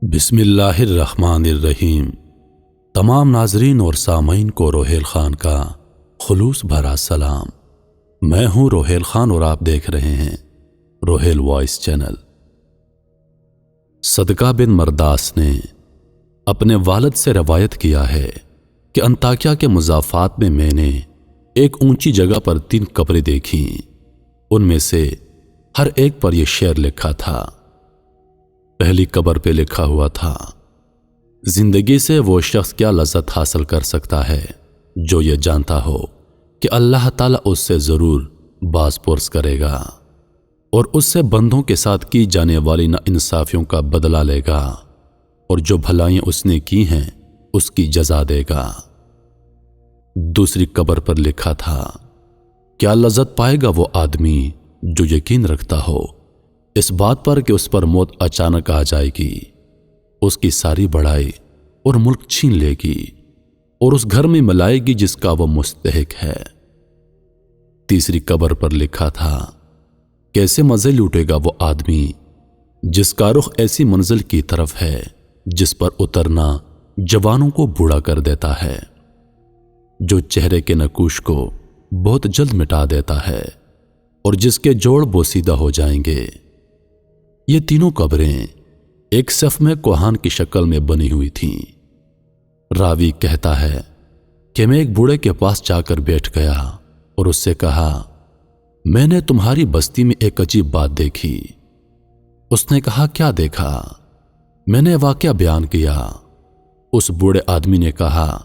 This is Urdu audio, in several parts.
بسم اللہ الرحمن الرحیم۔ تمام ناظرین اور سامعین کو روہیل خان کا خلوص بھرا سلام۔ میں ہوں روہیل خان اور آپ دیکھ رہے ہیں روہیل وائس چینل۔ صدقہ بن مرداس نے اپنے والد سے روایت کیا ہے کہ انطاکیہ کے مضافات میں نے ایک اونچی جگہ پر 3 قبریں دیکھیں۔ ان میں سے ہر ایک پر یہ شعر لکھا تھا۔ پہلی قبر پہ لکھا ہوا تھا، زندگی سے وہ شخص کیا لذت حاصل کر سکتا ہے جو یہ جانتا ہو کہ اللہ تعالیٰ اس سے ضرور باز پرس کرے گا اور اس سے بندوں کے ساتھ کی جانے والی ناانصافیوں کا بدلہ لے گا اور جو بھلائیاں اس نے کی ہیں اس کی جزا دے گا۔ دوسری قبر پر لکھا تھا، کیا لذت پائے گا وہ آدمی جو یقین رکھتا ہو اس بات پر کہ اس پر موت اچانک آ جائے گی، اس کی ساری بڑائی اور ملک چھین لے گی اور اس گھر میں ملائے گی جس کا وہ مستحق ہے۔ تیسری قبر پر لکھا تھا، کیسے مزے لوٹے گا وہ آدمی جس کا رخ ایسی منزل کی طرف ہے جس پر اترنا جوانوں کو بوڑھا کر دیتا ہے، جو چہرے کے نقوش کو بہت جلد مٹا دیتا ہے اور جس کے جوڑ بوسیدہ ہو جائیں گے۔ یہ تینوں قبریں ایک صف میں کوہان کی شکل میں بنی ہوئی تھیں۔ راوی کہتا ہے کہ میں ایک بوڑھے کے پاس جا کر بیٹھ گیا اور اس سے کہا، میں نے تمہاری بستی میں ایک عجیب بات دیکھی۔ اس نے کہا، کیا دیکھا؟ میں نے واقعہ بیان کیا۔ اس بوڑھے آدمی نے کہا،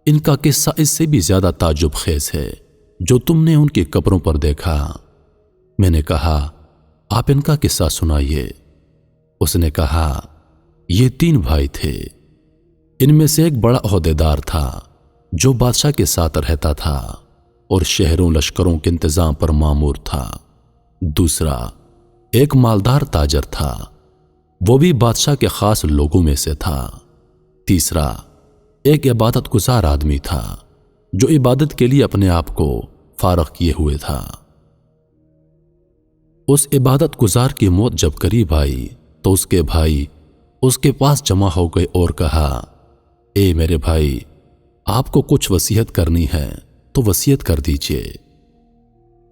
ان کا قصہ اس سے بھی زیادہ تعجب خیز ہے جو تم نے ان کی قبروں پر دیکھا۔ میں نے کہا، آپ ان کا قصہ سنائیے۔ اس نے کہا، یہ 3 بھائی تھے۔ ان میں سے ایک بڑا عہدیدار تھا جو بادشاہ کے ساتھ رہتا تھا اور شہروں لشکروں کے انتظام پر مامور تھا۔ دوسرا ایک مالدار تاجر تھا، وہ بھی بادشاہ کے خاص لوگوں میں سے تھا۔ تیسرا ایک عبادت گزار آدمی تھا جو عبادت کے لیے اپنے آپ کو فارغ کیے ہوئے تھا۔ اس عبادت گزار کی موت جب قریب آئی تو اس کے بھائی اس کے پاس جمع ہو گئے اور کہا، اے میرے بھائی، آپ کو کچھ وصیت کرنی ہے تو وصیت کر دیجئے۔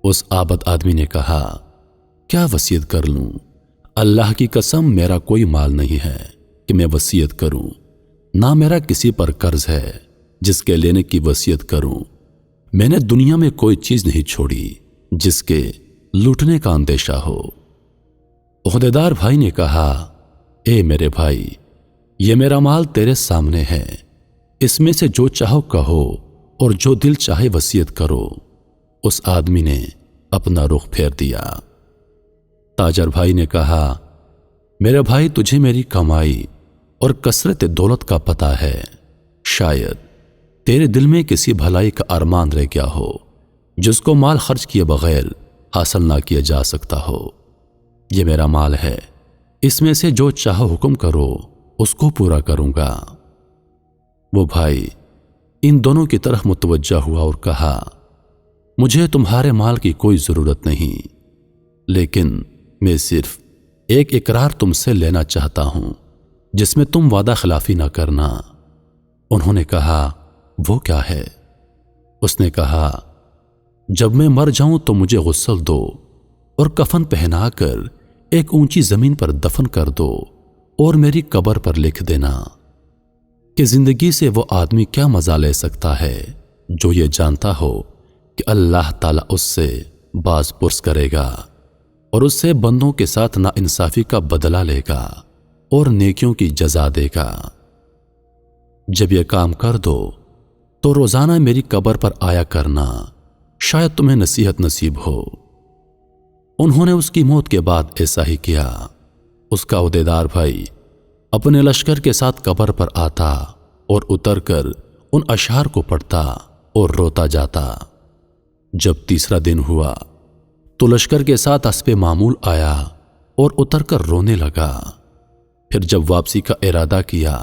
اس عابد آدمی نے کہا، کیا وصیت کر لوں؟ اللہ کی قسم میرا کوئی مال نہیں ہے کہ میں وصیت کروں، نہ میرا کسی پر قرض ہے جس کے لینے کی وصیت کروں۔ میں نے دنیا میں کوئی چیز نہیں چھوڑی جس کے لوٹنے کا اندیشہ ہو۔ عہدیدار بھائی نے کہا، اے میرے بھائی، یہ میرا مال تیرے سامنے ہے، اس میں سے جو چاہو کہو اور جو دل چاہے وصیت کرو۔ اس آدمی نے اپنا رخ پھیر دیا۔ تاجر بھائی نے کہا، میرے بھائی، تجھے میری کمائی اور کثرت دولت کا پتہ ہے، شاید تیرے دل میں کسی بھلائی کا ارمان رہ گیا ہو جس کو مال خرچ کیے بغیر حاصل نہ کیا جا سکتا ہو۔ یہ میرا مال ہے، اس میں سے جو چاہو حکم کرو اس کو پورا کروں گا۔ وہ بھائی ان دونوں کی طرف متوجہ ہوا اور کہا، مجھے تمہارے مال کی کوئی ضرورت نہیں، لیکن میں صرف ایک اقرار تم سے لینا چاہتا ہوں جس میں تم وعدہ خلافی نہ کرنا۔ انہوں نے کہا، وہ کیا ہے؟ اس نے کہا، جب میں مر جاؤں تو مجھے غسل دو اور کفن پہنا کر ایک اونچی زمین پر دفن کر دو اور میری قبر پر لکھ دینا کہ زندگی سے وہ آدمی کیا مزہ لے سکتا ہے جو یہ جانتا ہو کہ اللہ تعالیٰ اس سے باز پرس کرے گا اور اس سے بندوں کے ساتھ ناانصافی کا بدلہ لے گا اور نیکیوں کی جزا دے گا۔ جب یہ کام کر دو تو روزانہ میری قبر پر آیا کرنا، شاید تمہیں نصیحت نصیب ہو۔ انہوں نے اس کی موت کے بعد ایسا ہی کیا۔ اس کا عہدیدار بھائی اپنے لشکر کے ساتھ قبر پر آتا اور اتر کر ان اشعار کو پڑھتا اور روتا جاتا۔ جب تیسرا دن ہوا تو لشکر کے ساتھ اسب معمول آیا اور اتر کر رونے لگا۔ پھر جب واپسی کا ارادہ کیا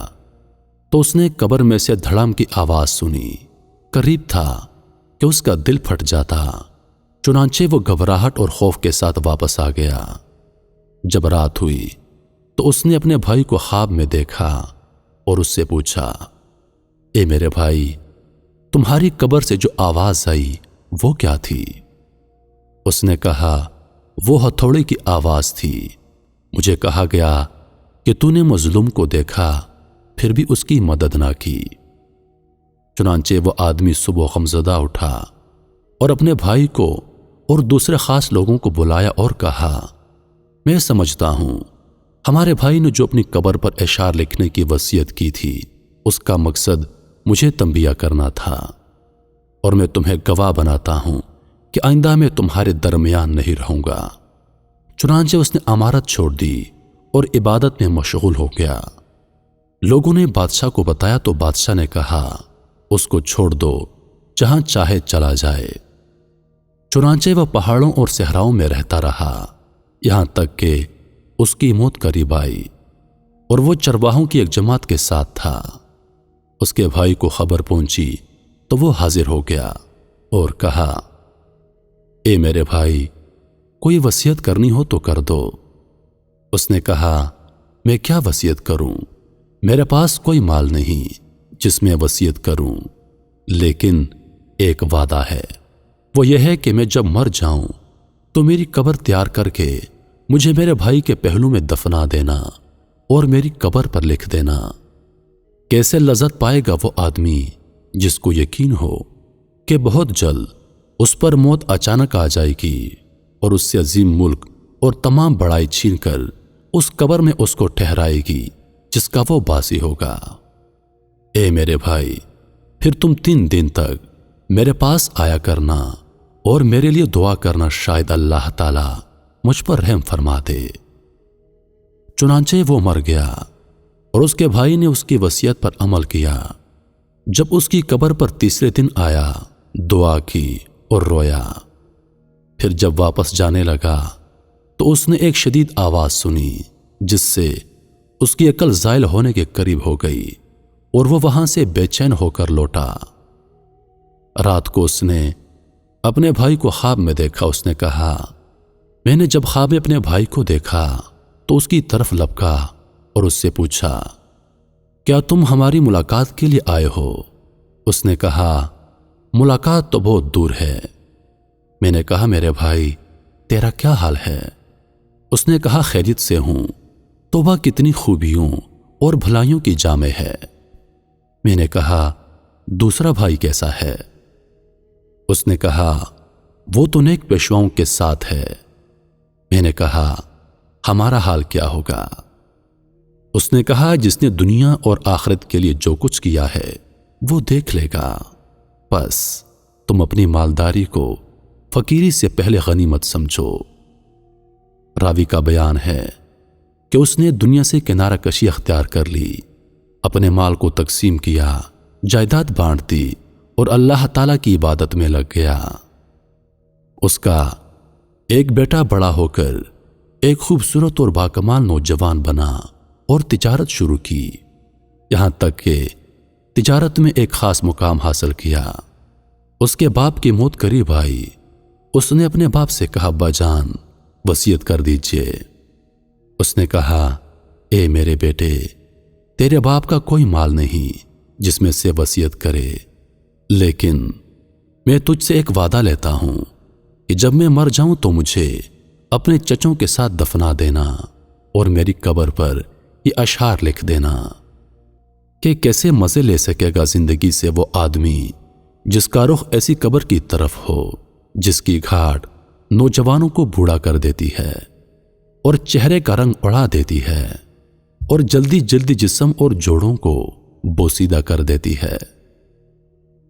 تو اس نے قبر میں سے دھڑام کی آواز سنی۔ قریب تھا کہ اس کا دل پھٹ جاتا، چنانچہ وہ گھبراہٹ اور خوف کے ساتھ واپس آ گیا۔ جب رات ہوئی تو اس نے اپنے بھائی کو خواب میں دیکھا اور اس سے پوچھا، اے میرے بھائی، تمہاری قبر سے جو آواز آئی وہ کیا تھی؟ اس نے کہا، وہ ہتھوڑے کی آواز تھی۔ مجھے کہا گیا کہ تو نے مظلوم کو دیکھا پھر بھی اس کی مدد نہ کی۔ چنانچہ وہ آدمی صبح غمزدہ اٹھا اور اپنے بھائی کو اور دوسرے خاص لوگوں کو بلایا اور کہا، میں سمجھتا ہوں ہمارے بھائی نے جو اپنی قبر پر اشعار لکھنے کی وصیت کی تھی اس کا مقصد مجھے تنبیہ کرنا تھا، اور میں تمہیں گواہ بناتا ہوں کہ آئندہ میں تمہارے درمیان نہیں رہوں گا۔ چنانچہ اس نے عمارت چھوڑ دی اور عبادت میں مشغول ہو گیا۔ لوگوں نے بادشاہ کو بتایا تو بادشاہ نے کہا، اس کو چھوڑ دو، جہاں چاہے چلا جائے۔ چنانچہ وہ پہاڑوں اور صحراؤں میں رہتا رہا یہاں تک کہ اس کی موت قریب آئی، اور وہ چرواہوں کی ایک جماعت کے ساتھ تھا۔ اس کے بھائی کو خبر پہنچی تو وہ حاضر ہو گیا اور کہا، اے میرے بھائی، کوئی وصیت کرنی ہو تو کر دو۔ اس نے کہا، میں کیا وصیت کروں؟ میرے پاس کوئی مال نہیں جس میں وصیت کروں، لیکن ایک وعدہ ہے، وہ یہ ہے کہ میں جب مر جاؤں تو میری قبر تیار کر کے مجھے میرے بھائی کے پہلو میں دفنا دینا اور میری قبر پر لکھ دینا۔ کیسے لذت پائے گا وہ آدمی جس کو یقین ہو کہ بہت جلد اس پر موت اچانک آ جائے گی اور اس سے عظیم ملک اور تمام بڑائی چھین کر اس قبر میں اس کو ٹھہرائے گی جس کا وہ باسی ہوگا۔ اے میرے بھائی، پھر تم 3 دن تک میرے پاس آیا کرنا اور میرے لیے دعا کرنا، شاید اللہ تعالی مجھ پر رحم فرما دے۔ چنانچہ وہ مر گیا اور اس کے بھائی نے اس کی وصیت پر عمل کیا۔ جب اس کی قبر پر تیسرے دن آیا، دعا کی اور رویا۔ پھر جب واپس جانے لگا تو اس نے ایک شدید آواز سنی جس سے اس کی عقل زائل ہونے کے قریب ہو گئی اور وہ وہاں سے بے چین ہو کر لوٹا۔ رات کو اس نے اپنے بھائی کو خواب میں دیکھا۔ اس نے کہا، میں نے جب خواب میں اپنے بھائی کو دیکھا تو اس کی طرف لپکا اور اس سے پوچھا، کیا تم ہماری ملاقات کے لیے آئے ہو؟ اس نے کہا، ملاقات تو بہت دور ہے۔ میں نے کہا، میرے بھائی، تیرا کیا حال ہے؟ اس نے کہا، خیریت سے ہوں، توبہ کتنی خوبیوں اور بھلائیوں کی جامع ہے۔ میں نے کہا، دوسرا بھائی کیسا ہے؟ اس نے کہا، وہ تو نیک پیشواؤں کے ساتھ ہے۔ میں نے کہا، ہمارا حال کیا ہوگا؟ اس نے کہا، جس نے دنیا اور آخرت کے لیے جو کچھ کیا ہے وہ دیکھ لے گا، بس تم اپنی مالداری کو فقیری سے پہلے غنیمت سمجھو۔ راوی کا بیان ہے کہ اس نے دنیا سے کنارہ کشی اختیار کر لی، اپنے مال کو تقسیم کیا، جائیداد بانٹ دی اور اللہ تعالی کی عبادت میں لگ گیا۔ اس کا ایک بیٹا بڑا ہو کر ایک خوبصورت اور باکمال نوجوان بنا اور تجارت شروع کی، یہاں تک کہ تجارت میں ایک خاص مقام حاصل کیا۔ اس کے باپ کی موت قریب آئی۔ اس نے اپنے باپ سے کہا، ابا جان، وصیت کر دیجئے۔ اس نے کہا، اے میرے بیٹے، تیرے باپ کا کوئی مال نہیں جس میں سے وصیت کرے، لیکن میں تجھ سے ایک وعدہ لیتا ہوں کہ جب میں مر جاؤں تو مجھے اپنے چچوں کے ساتھ دفنا دینا اور میری قبر پر یہ اشعار لکھ دینا کہ کیسے مزے لے سکے گا زندگی سے وہ آدمی جس کا رخ ایسی قبر کی طرف ہو جس کی گھاٹ نوجوانوں کو بوڑھا کر دیتی ہے اور چہرے کا رنگ اڑا دیتی ہے اور جلدی جلدی جسم اور جوڑوں کو بوسیدہ کر دیتی ہے۔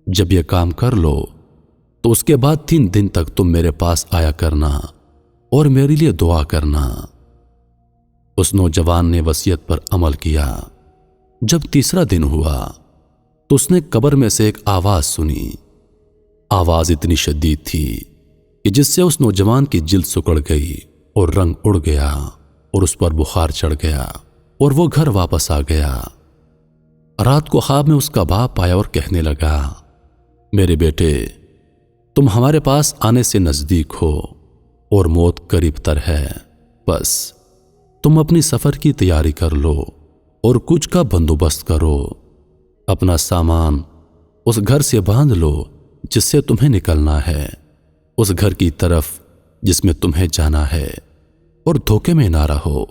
جب یہ کام کر لو تو اس کے بعد 3 دن تک تم میرے پاس آیا کرنا اور میرے لیے دعا کرنا۔ اس نوجوان نے وصیت پر عمل کیا۔ جب تیسرا دن ہوا تو اس نے قبر میں سے ایک آواز سنی۔ آواز اتنی شدید تھی کہ جس سے اس نوجوان کی جلد سکڑ گئی اور رنگ اڑ گیا اور اس پر بخار چڑھ گیا اور وہ گھر واپس آ گیا۔ رات کو خواب میں اس کا باپ آیا اور کہنے لگا، میرے بیٹے، تم ہمارے پاس آنے سے نزدیک ہو اور موت قریب تر ہے، بس تم اپنی سفر کی تیاری کر لو اور کچھ کا بندوبست کرو۔ اپنا سامان اس گھر سے باندھ لو جس سے تمہیں نکلنا ہے، اس گھر کی طرف جس میں تمہیں جانا ہے، اور دھوکے میں نہ رہو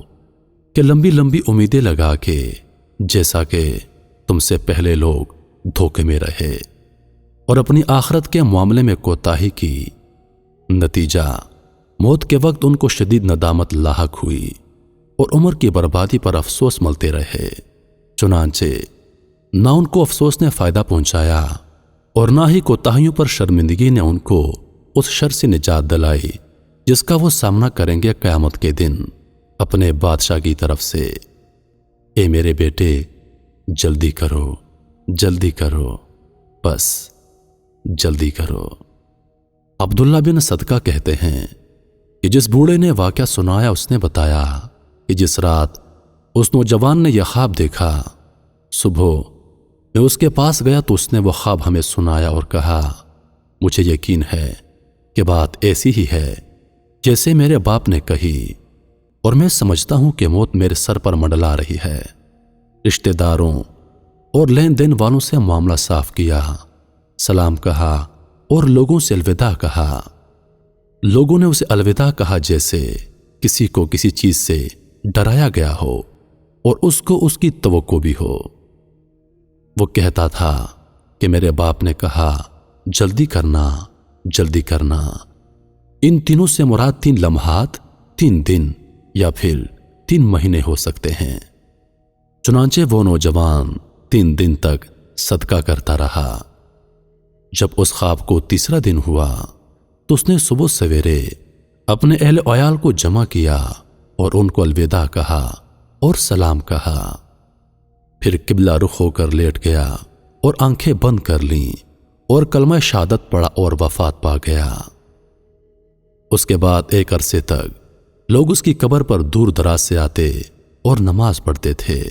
کہ لمبی لمبی امیدیں لگا کے جیسا کہ تم سے پہلے لوگ دھوکے میں رہے اور اپنی آخرت کے معاملے میں کوتاہی کی۔ نتیجہ موت کے وقت ان کو شدید ندامت لاحق ہوئی اور عمر کی بربادی پر افسوس ملتے رہے۔ چنانچہ نہ ان کو افسوس نے فائدہ پہنچایا اور نہ ہی کوتاہیوں پر شرمندگی نے ان کو اس شر سے نجات دلائی جس کا وہ سامنا کریں گے قیامت کے دن اپنے بادشاہ کی طرف سے۔ اے میرے بیٹے، جلدی کرو، جلدی کرو، بس جلدی کرو۔ عبداللہ بن صدقہ کہتے ہیں کہ جس بوڑھے نے واقعہ سنایا اس نے بتایا کہ جس رات اس نوجوان نے یہ خواب دیکھا، صبح میں اس کے پاس گیا تو اس نے وہ خواب ہمیں سنایا اور کہا، مجھے یقین ہے کہ بات ایسی ہی ہے جیسے میرے باپ نے کہی، اور میں سمجھتا ہوں کہ موت میرے سر پر منڈلا رہی ہے۔ رشتہ داروں اور لین دین والوں سے معاملہ صاف کیا، سلام کہا اور لوگوں سے الوداع کہا۔ لوگوں نے اسے الوداع کہا جیسے کسی کو کسی چیز سے ڈرایا گیا ہو اور اس کو اس کی توقع بھی ہو۔ وہ کہتا تھا کہ میرے باپ نے کہا، جلدی کرنا، جلدی کرنا۔ ان تینوں سے مراد 3 لمحات، 3 دن یا پھر 3 مہینے ہو سکتے ہیں۔ چنانچہ وہ نوجوان 3 دن تک صدقہ کرتا رہا۔ جب اس خواب کو تیسرا دن ہوا تو اس نے صبح سویرے اپنے اہل عیال کو جمع کیا اور ان کو الوداع کہا اور سلام کہا، پھر قبلہ رخ ہو کر لیٹ گیا اور آنکھیں بند کر لیں اور کلمہ شہادت پڑھا اور وفات پا گیا۔ اس کے بعد ایک عرصے تک لوگ اس کی قبر پر دور دراز سے آتے اور نماز پڑھتے تھے۔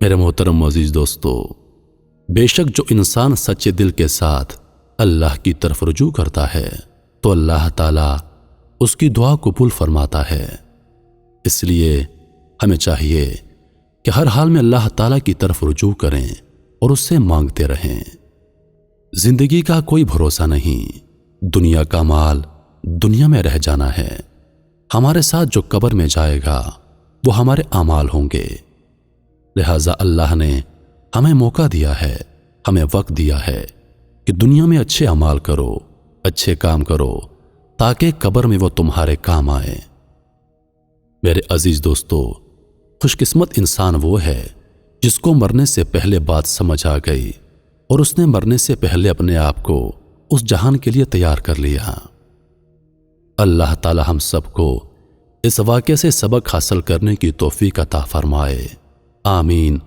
میرے محترم عزیز دوستو، بے شک جو انسان سچے دل کے ساتھ اللہ کی طرف رجوع کرتا ہے تو اللہ تعالیٰ اس کی دعا قبول فرماتا ہے۔ اس لیے ہمیں چاہیے کہ ہر حال میں اللہ تعالیٰ کی طرف رجوع کریں اور اس سے مانگتے رہیں۔ زندگی کا کوئی بھروسہ نہیں، دنیا کا مال دنیا میں رہ جانا ہے، ہمارے ساتھ جو قبر میں جائے گا وہ ہمارے اعمال ہوں گے۔ لہٰذا اللہ نے ہمیں موقع دیا ہے، ہمیں وقت دیا ہے کہ دنیا میں اچھے اعمال کرو، اچھے کام کرو تاکہ قبر میں وہ تمہارے کام آئے۔ میرے عزیز دوستو، خوش قسمت انسان وہ ہے جس کو مرنے سے پہلے بات سمجھ آ گئی اور اس نے مرنے سے پہلے اپنے آپ کو اس جہان کے لیے تیار کر لیا۔ اللہ تعالی ہم سب کو اس واقعے سے سبق حاصل کرنے کی توفیق عطا فرمائے، آمین